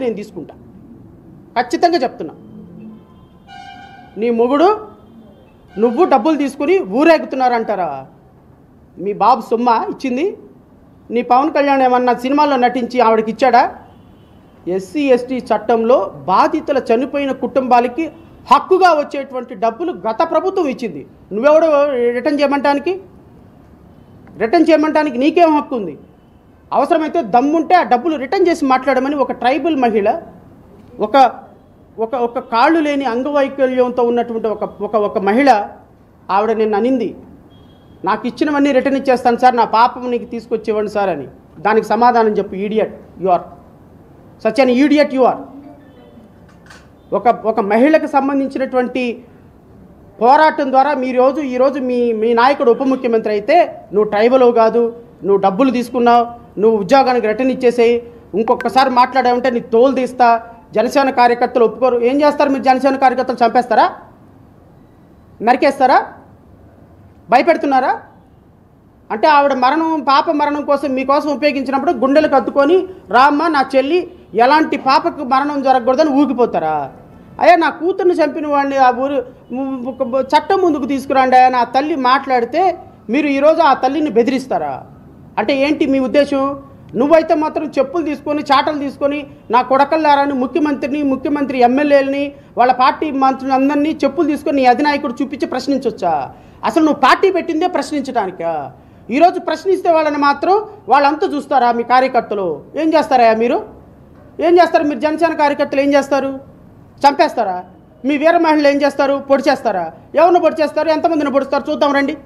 నేను తీసుకుంటా, ఖచ్చితంగా చెప్తున్నా. నీ మొగుడు నువ్వు డబ్బులు తీసుకుని ఊరేగుతున్నారంటారా? మీ బాబు సొమ్మ ఇచ్చింది? నీ పవన్ కళ్యాణ్ ఏమన్నా సినిమాల్లో నటించి ఆవిడకి ఇచ్చాడా? ఎస్సీ ఎస్టీ చట్టంలో బాధితుల చనిపోయిన కుటుంబాలకి హక్కుగా వచ్చేటువంటి డబ్బులు గత ప్రభుత్వం ఇచ్చింది. నువ్వెవడో రిటర్న్ చేయమంటానికి నీకేం హక్కు ఉంది? అవసరమైతే దమ్ముంటే ఆ డబ్బులు రిటర్న్ చేసి మాట్లాడమని ఒక ట్రైబల్ మహిళ, ఒక ఒక ఒక కాళ్ళు లేని అంగవైకల్యంతో ఉన్నటువంటి ఒక మహిళ ఆవిడ నిన్ను అనింది, నాకు ఇచ్చినవన్నీ రిటర్న్ ఇచ్చేస్తాను సార్, నా పాపం నీకు తీసుకొచ్చేవ్వండి సార్ అని. దానికి సమాధానం చెప్పు, idiot you are, such an idiot you are. ఒక మహిళకు సంబంధించినటువంటి పోరాటం ద్వారా ఈరోజు మీ నాయకుడు ఉప ముఖ్యమంత్రి అయితే నువ్వు ట్రైబల్ కాదు, నువ్వు డబ్బులు తీసుకున్నావు, నువ్వు ఉద్యోగానికి రిటర్న్ ఇచ్చేసేయి, ఇంకొకసారి మాట్లాడావంటే నీ తోలు తీస్తా, జనసేన కార్యకర్తలు ఒప్పుకోరు. ఏం చేస్తారు మీరు? జనసేన కార్యకర్తలు చంపేస్తారా? నరికేస్తారా? భయపెడుతున్నారా? అంటే ఆవిడ పాప మరణం కోసం మీకోసం ఉపయోగించినప్పుడు గుండెలకు అద్దుకొని రామ్మ నా చెల్లి ఎలాంటి పాపకు మరణం జరగకూడదని ఊగిపోతారా? అయ్యా నా కూతుర్ని చంపిన వాడిని ఆ ఊరు చట్టం ముందుకు తీసుకురండి అయ్యా నా తల్లి మాట్లాడితే మీరు ఈరోజు ఆ తల్లిని బెదిరిస్తారా? అంటే ఏంటి మీ ఉద్దేశం? నువ్వైతే మాత్రం చెప్పులు తీసుకొని చాటలు తీసుకొని నా కొడకల్లారని ముఖ్యమంత్రి ఎమ్మెల్యేలని వాళ్ళ పార్టీ మంత్రులు అందరినీ చెప్పులు తీసుకొని నీ అధినాయకుడు చూపించి ప్రశ్నించవచ్చా? అసలు నువ్వు పార్టీ పెట్టిందే ప్రశ్నించడానికా? ఈరోజు ప్రశ్నిస్తే వాళ్ళని మాత్రం వాళ్ళంతా చూస్తారా? మీ కార్యకర్తలు ఏం చేస్తారా? మీరు ఏం చేస్తారు? మీరు జనసేన కార్యకర్తలు ఏం చేస్తారు? చంపేస్తారా? మీ వీర మహిళలు ఏం చేస్తారు? పొడి చేస్తారా? ఎవరిని పొడి చేస్తారు? ఎంతమందిని పొడుస్తారు? చూద్దాం రండి.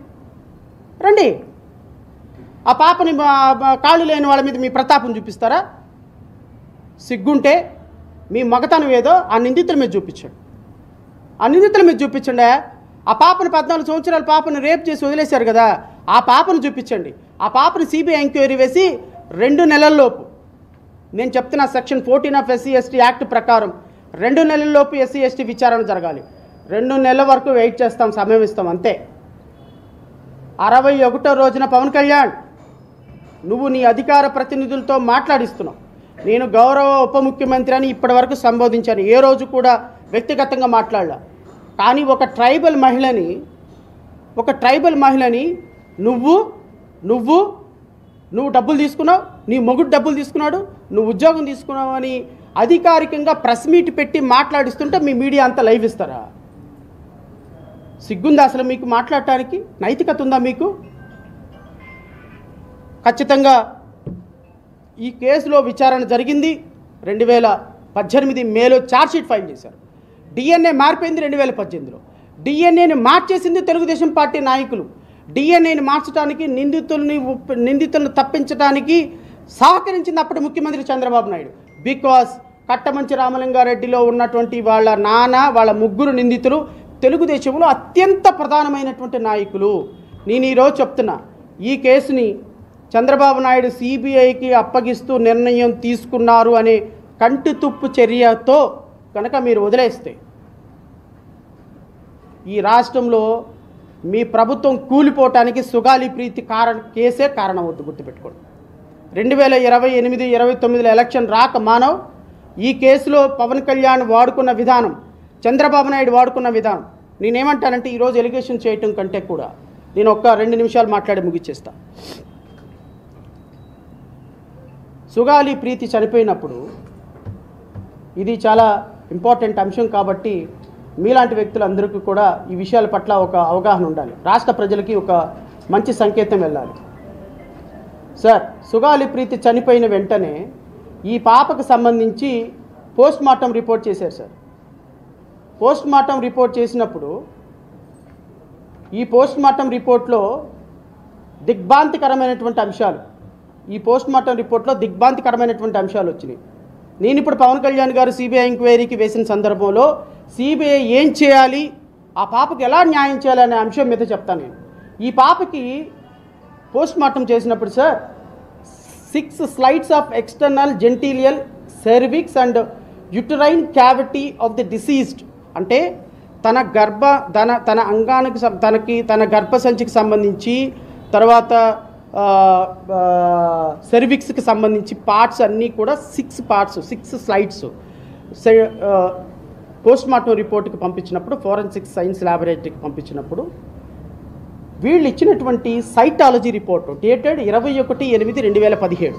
ఆ పాపని కాళ్ళు లేని వాళ్ళ మీద మీ ప్రతాపం చూపిస్తారా? సిగ్గుంటే మీ మగతనం ఏదో ఆ నిందితుల మీద చూపించండి. ఆ పాపను 14 సంవత్సరాల పాపను రేప్ చేసి వదిలేశారు కదా, ఆ పాపను చూపించండి. ఆ పాపను సిబిఐ ఎంక్వైరీ వేసి 2 నెలల్లోపు, నేను చెప్తున్నా section 14 of SC ST act ప్రకారం 2 నెలల్లోపు ఎస్సీ ఎస్టీ విచారణ జరగాలి. 2 నెలల వరకు వెయిట్ చేస్తాం, సమయం ఇస్తాం అంతే. 61వ రోజున పవన్ కళ్యాణ్ నువ్వు నీ అధికార ప్రతినిధులతో మాట్లాడిస్తున్నావు. నేను గౌరవ ఉప ముఖ్యమంత్రి అని ఇప్పటివరకు సంబోధించాను, ఏ రోజు కూడా వ్యక్తిగతంగా మాట్లాడలా. కానీ ఒక ట్రైబల్ మహిళని నువ్వు డబ్బులు తీసుకున్నావు, నీ మొగుడు డబ్బులు తీసుకున్నాడు, నువ్వు ఉద్యోగం తీసుకున్నావు అని అధికారికంగా ప్రెస్ మీట్ పెట్టి మాట్లాడిస్తుంటే మీ మీడియా అంతా లైవ్ ఇస్తారా? సిగ్గుందా అసలు మీకు? మాట్లాడటానికి నైతికత ఉందా మీకు? ఖచ్చితంగా ఈ కేసులో విచారణ జరిగింది. 2018 మేలో ఛార్జ్షీట్ ఫైల్ చేశారు. డిఎన్ఏ మారిపోయింది 2018లో. డిఎన్ఏని మార్చేసింది తెలుగుదేశం పార్టీ నాయకులు. డిఎన్ఏని మార్చడానికి నిందితులను తప్పించడానికి సహకరించింది అప్పటి ముఖ్యమంత్రి చంద్రబాబు నాయుడు. బికాస్ కట్టమంచి రామలింగారెడ్డిలో ఉన్నటువంటి వాళ్ళ నాన్న, వాళ్ళ 3 నిందితులు తెలుగుదేశంలో అత్యంత ప్రధానమైనటువంటి నాయకులు. నేను ఈరోజు చెప్తున్నా, ఈ కేసుని చంద్రబాబు నాయుడు సిబిఐకి అప్పగిస్తూ నిర్ణయం తీసుకున్నారు అనే కంటితుప్పు చర్యతో కనుక మీరు వదిలేస్తే ఈ రాష్ట్రంలో మీ ప్రభుత్వం కూలిపోవటానికి సుగాలి ప్రీతి కేసే కారణం అవుతుంది, గుర్తుపెట్టుకోండి. 2028, 29 ఎలక్షన్ రాక మానవ్ ఈ కేసులో పవన్ కళ్యాణ్ వాడుకున్న విధానం, చంద్రబాబు నాయుడు వాడుకున్న విధానం, నేనేమంటానంటే ఈరోజు ఎలిగేషన్ చేయటం కంటే కూడా నేను ఒక్క 2 నిమిషాలు మాట్లాడి ముగిచ్చేస్తా. సుగాలి ప్రీతి చనిపోయినప్పుడు ఇది చాలా ఇంపార్టెంట్ అంశం కాబట్టి మీలాంటి వ్యక్తులందరికీ కూడా ఈ విషయాల పట్ల ఒక అవగాహన ఉండాలి. రాష్ట్ర ప్రజలకి ఒక మంచి సంకేతం వెళ్ళాలి. సార్, సుగాలి ప్రీతి చనిపోయిన వెంటనే ఈ పాపకు సంబంధించి పోస్ట్మార్టం రిపోర్ట్ చేశారు సార్. పోస్ట్మార్టం రిపోర్ట్ చేసినప్పుడు ఈ పోస్ట్మార్టం రిపోర్ట్లో దిగ్భ్రాంతికరమైనటువంటి అంశాలు వచ్చినాయి. నేను ఇప్పుడు పవన్ కళ్యాణ్ గారు సిబిఐ ఎంక్వైరీకి వేసిన సందర్భంలో సిబిఐ ఏం చేయాలి, ఆ పాపకి ఎలా న్యాయం చేయాలి అనే అంశం మీద చెప్తాను. నేను ఈ పాపకి పోస్ట్మార్టం చేసినప్పుడు sir 6 slides of external genitalia cervix and uterine cavity of the deceased, అంటే తన అంగానికి తన గర్భసంచికి సంబంధించి, తర్వాత సెర్విక్స్కి సంబంధించి పార్ట్స్ అన్నీ కూడా 6 పార్ట్స్ 6 స్లైడ్స్ పోస్ట్ మార్టం రిపోర్ట్కి పంపించినప్పుడు, ఫోరెన్సిక్ సైన్స్ ల్యాబొరేటరీకి పంపించినప్పుడు వీళ్ళు ఇచ్చినటువంటి సైటాలజీ రిపోర్టు డేటెడ్ 21/8/2017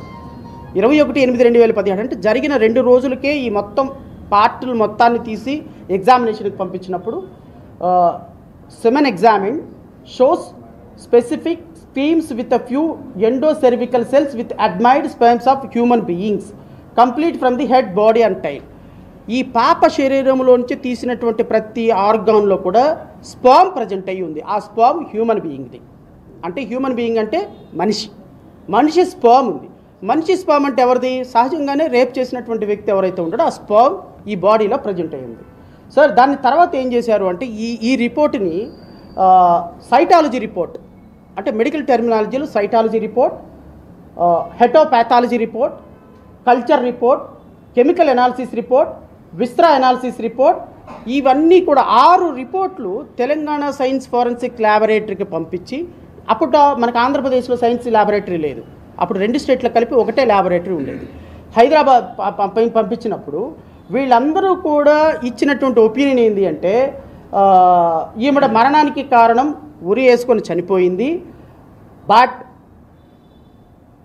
21/8/2017 అంటే జరిగిన 2 రోజులకే ఈ మొత్తం పార్టులు మొత్తాన్ని తీసి ఎగ్జామినేషన్కి పంపించినప్పుడు semen examine shows specific sperms with a few endocervical cells with admired sperms of human beings complete from the head, body and tail. ఈ పాప శరీరంలోంచి తీసినటువంటి ప్రతి ఆర్గాన్లో కూడా స్పర్మ్ ప్రజెంట్ అయ్యి ఉంది. ఆ స్పర్మ్ హ్యూమన్ బీయింగ్ది. అంటే హ్యూమన్ బీయింగ్ అంటే మనిషి స్పర్మ్ ఉంది. మనిషి స్పర్మ్ అంటే ఎవరిది? సహజంగానే రేప్ చేసినటువంటి వ్యక్తి ఎవరైతే ఉంటాడో ఆ స్పర్మ్ ఈ బాడీలో ప్రజెంట్ అయ్యి ఉంది. సార్ దాని తర్వాత ఏం చేశారు అంటే ఈ రిపోర్ట్ని సైటాలజీ రిపోర్ట్ అంటే మెడికల్ టెర్మినాలజీలో cytology report, histopathology report, culture report, chemical analysis report, viscera analysis report, ఇవన్నీ కూడా 6 రిపోర్ట్లు తెలంగాణ సైన్స్ ఫోరెన్సిక్ ల్యాబొరేటరీకి పంపించి, అప్పుడు మనకు ఆంధ్రప్రదేశ్లో సైన్స్ ల్యాబొరేటరీ లేదు, అప్పుడు 2 స్టేట్లకు కలిపి ఒకటే ల్యాబొరేటరీ ఉండేది. హైదరాబాద్ పంపించినప్పుడు వీళ్ళందరూ కూడా ఇచ్చినటువంటి ఒపీనియన్ ఏంటి అంటే ఈమెడ మరణానికి కారణం ఉరి వేసుకొని చనిపోయింది, but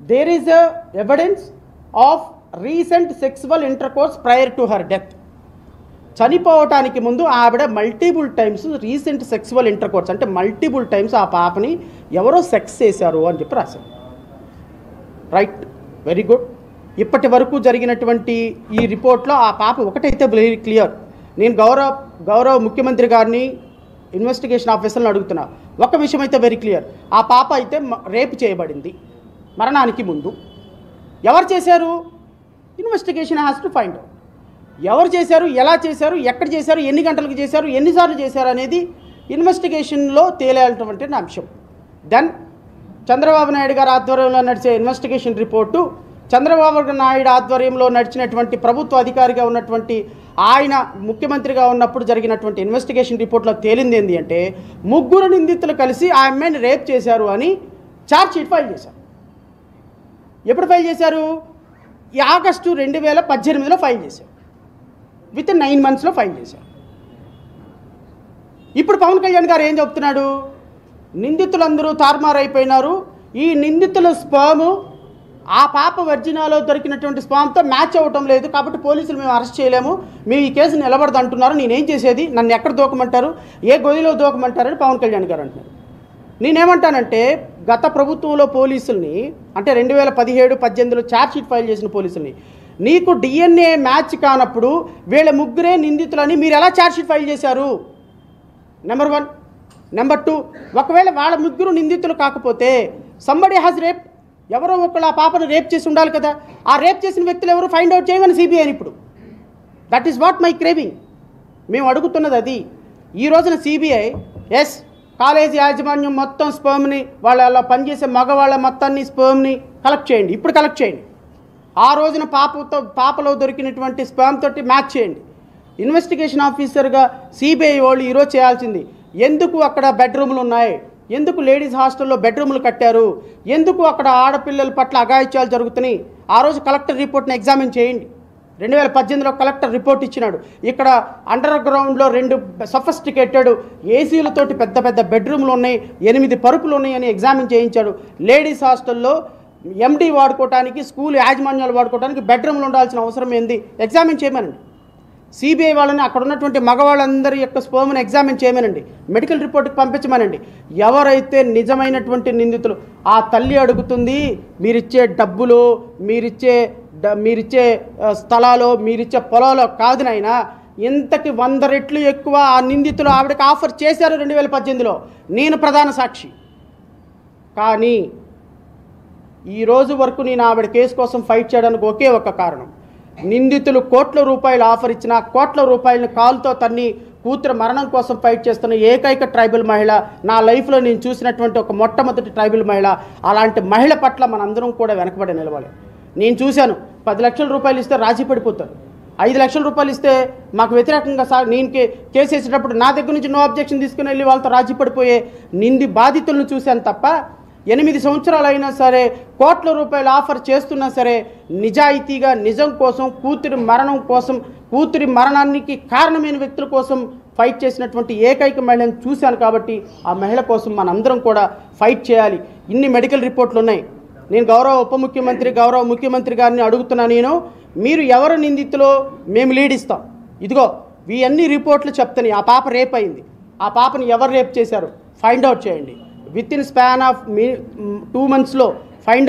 there is a evidence of recent sexual intercourse prior to her death. చనిపోవటానికి ముందు ఆవిడ multiple times recent sexual intercourse అంటే మల్టిపుల్ టైమ్స్ ఆ పాపని ఎవరో సెక్స్ చేశారు అని చెప్పి రాశారు. Right, very good. ఇప్పటి వరకు జరిగినటువంటి ఈ రిపోర్ట్లో ఆ పాప ఒకటైతే వెరీ క్లియర్. నేను గౌరవ ముఖ్యమంత్రి గారిని, ఇన్వెస్టిగేషన్ ఆఫీసర్ని అడుగుతున్నా, ఒక విషయం అయితే వెరీ క్లియర్, ఆ పాప అయితే రేప్ చేయబడింది మరణానికి ముందు. ఎవరు చేశారు? Investigation has to find out. ఎవరు చేశారు, ఎలా చేశారు, ఎక్కడ చేశారు, ఎన్ని గంటలకు చేశారు, ఎన్నిసార్లు చేశారు అనేది ఇన్వెస్టిగేషన్లో తేలేటువంటి అంశం. దెన్ చంద్రబాబు నాయుడు గారి ఆధ్వర్యంలో నడిచే ఇన్వెస్టిగేషన్ రిపోర్టు, చంద్రబాబు నాయుడు ఆధ్వర్యంలో నడిచినటువంటి ప్రభుత్వ అధికారిగా ఉన్నటువంటి ఆయన ముఖ్యమంత్రిగా ఉన్నప్పుడు జరిగినటువంటి ఇన్వెస్టిగేషన్ రిపోర్ట్లో తేలింది ఏంటి అంటే 3 నిందితులు కలిసి ఆ అమ్మాయిని రేప్ చేశారు అని ఛార్జ్ షీట్ ఫైల్ చేశారు. ఎప్పుడు ఫైల్ చేశారు? ఈ ఆగస్టు 2018లో ఫైల్ చేశారు. విత్ 9 monthsలో ఫైల్ చేశారు. ఇప్పుడు పవన్ కళ్యాణ్ గారు ఏం చెప్తున్నాడు? నిందితులందరూ తారుమారైపోయినారు, ఈ నిందితుల స్పర్మ్ ఆ పాప వర్జినాలో దొరికినటువంటి స్పర్మ్తో మ్యాచ్ అవ్వటం లేదు, కాబట్టి పోలీసులు మేము అరెస్ట్ చేయలేము, మేము ఈ కేసు నిలబడదు అంటున్నారు, నేనేం చేసేది, నన్ను ఎక్కడ దూకమంటారు, ఏ గొయ్యిలో దూకమంటారని పవన్ కళ్యాణ్ గారు అంటున్నారు. నేనేమంటానంటే గత ప్రభుత్వంలో పోలీసుల్ని అంటే 2017-18లో ఛార్జ్షీట్ ఫైల్ చేసిన పోలీసుల్ని, నీకు డిఎన్ఏ మ్యాచ్ కానప్పుడు వీళ్ళ 3 నిందితులని మీరు ఎలా ఛార్జ్షీట్ ఫైల్ చేశారు? నెంబర్ 1. నెంబర్ 2, ఒకవేళ వాళ్ళ 3 నిందితులు కాకపోతే సంబడి హ్యాస్ రేప్, ఎవరో ఒకళ్ళు ఆ పాపను రేప్ చేసి ఉండాలి కదా, ఆ రేప్ చేసిన వ్యక్తులు ఎవరు ఫైండ్ అవుట్ చేయమని సిబిఐని ఇప్పుడు. That is what my craving. మేము అడుగుతున్నది అది. ఈ రోజున సిబిఐ ఎస్ కాలేజీ యాజమాన్యం మొత్తం స్పర్మ్ని, వాళ్ళ పనిచేసే మగవాళ్ళ మొత్తాన్ని స్పర్మ్ని కలెక్ట్ చేయండి, ఇప్పుడు కలెక్ట్ చేయండి. ఆ రోజున పాపలో దొరికినటువంటి స్పర్మ్ తోటి మ్యాచ్ చేయండి. ఇన్వెస్టిగేషన్ ఆఫీసర్గా సిబిఐ వాళ్ళు ఈరోజు చేయాల్సింది, ఎందుకు అక్కడ బెడ్రూమ్లు ఉన్నాయి, ఎందుకు లేడీస్ హాస్టల్లో బెడ్రూమ్లు కట్టారు, ఎందుకు అక్కడ ఆడపిల్లల పట్ల అఘాయిత్యాలు జరుగుతున్నాయి, ఆ రోజు కలెక్టర్ రిపోర్ట్ని ఎగ్జామిన్ చేయండి. 2018లో కలెక్టర్ రిపోర్ట్ ఇచ్చినాడు, ఇక్కడ అండర్ గ్రౌండ్లో 2 సఫిస్టికేటెడ్ ఏసీలతోటి పెద్ద పెద్ద బెడ్రూమ్లు ఉన్నాయి, 8 పరుపులు ఉన్నాయి అని ఎగ్జామిన్ చేయించాడు. లేడీస్ హాస్టల్లో ఎండి వాడుకోవడానికి, స్కూల్ యాజమాన్యాలు వాడుకోవడానికి బెడ్రూమ్లు ఉండాల్సిన అవసరం ఏంది, ఎగ్జామిన్ చేయమనండి. సిబిఐ వాళ్ళని అక్కడ ఉన్నటువంటి మగవాళ్ళందరి యొక్క స్పర్మ్ని ఎగ్జామిన్ చేయమనండి, మెడికల్ రిపోర్ట్కి పంపించమనండి. ఎవరైతే నిజమైనటువంటి నిందితులు, ఆ తల్లి అడుగుతుంది, మీరిచ్చే డబ్బులు, మీరిచ్చే స్థలాలు, మీరిచ్చే పొలాలు కాదు నాయనా, ఇంతకి 100 రెట్లు ఎక్కువ ఆ నిందితులు ఆవిడకి ఆఫర్ చేశారు 2018లో. నేను ప్రధాన సాక్షి. కానీ ఈరోజు వరకు నేను ఆవిడ కేసు కోసం ఫైట్ చేయడానికి ఒకే ఒక కారణం, నిందితులు కోట్ల రూపాయలు ఆఫర్ ఇచ్చినా కోట్ల రూపాయలను కాలుతో తన్ని కూతురు మరణం కోసం ఫైట్ చేస్తున్న ఏకైక ట్రైబల్ మహిళ నా లైఫ్లో నేను చూసినటువంటి ఒక మొట్టమొదటి ట్రైబల్ మహిళ. అలాంటి మహిళ పట్ల మనందరం కూడా వెనకబడి నిలవాలి. నేను చూశాను, 10 లక్షల రూపాయలు ఇస్తే రాజీ పడిపోతారు, 5 లక్షల రూపాయలు ఇస్తే మాకు వ్యతిరేకంగా నేను కేసు వేసేటప్పుడు నా దగ్గర నుంచి నో అబ్జెక్షన్ తీసుకుని వెళ్ళి వాళ్ళతో రాజీ పడిపోయే బాధితులను చూశాను తప్ప 8 సంవత్సరాలైనా సరే కోట్ల రూపాయలు ఆఫర్ చేస్తున్నా సరే నిజాయితీగా నిజం కోసం కూతురి మరణానికి కారణమైన వ్యక్తుల కోసం ఫైట్ చేసినటువంటి ఏకైక మహిళను చూశాను. కాబట్టి ఆ మహిళ కోసం మనందరం కూడా ఫైట్ చేయాలి. ఇన్ని మెడికల్ రిపోర్ట్లు ఉన్నాయి. నేను గౌరవ ఉప ముఖ్యమంత్రి గౌరవ ముఖ్యమంత్రి గారిని అడుగుతున్నా, మీరు ఎవరు నిందితులో మేము లీడ్ ఇస్తాం. ఇదిగో ఇవన్నీ రిపోర్ట్లు చెప్తాయి. ఆ పాప రేప్ అయింది, ఆ పాపని ఎవరు రేప్ చేశారు ఫైండ్ అవుట్ చేయండి. విత్ ఇన్ స్పాన్ ఆఫ్ 2 monthsలో ఫైండ్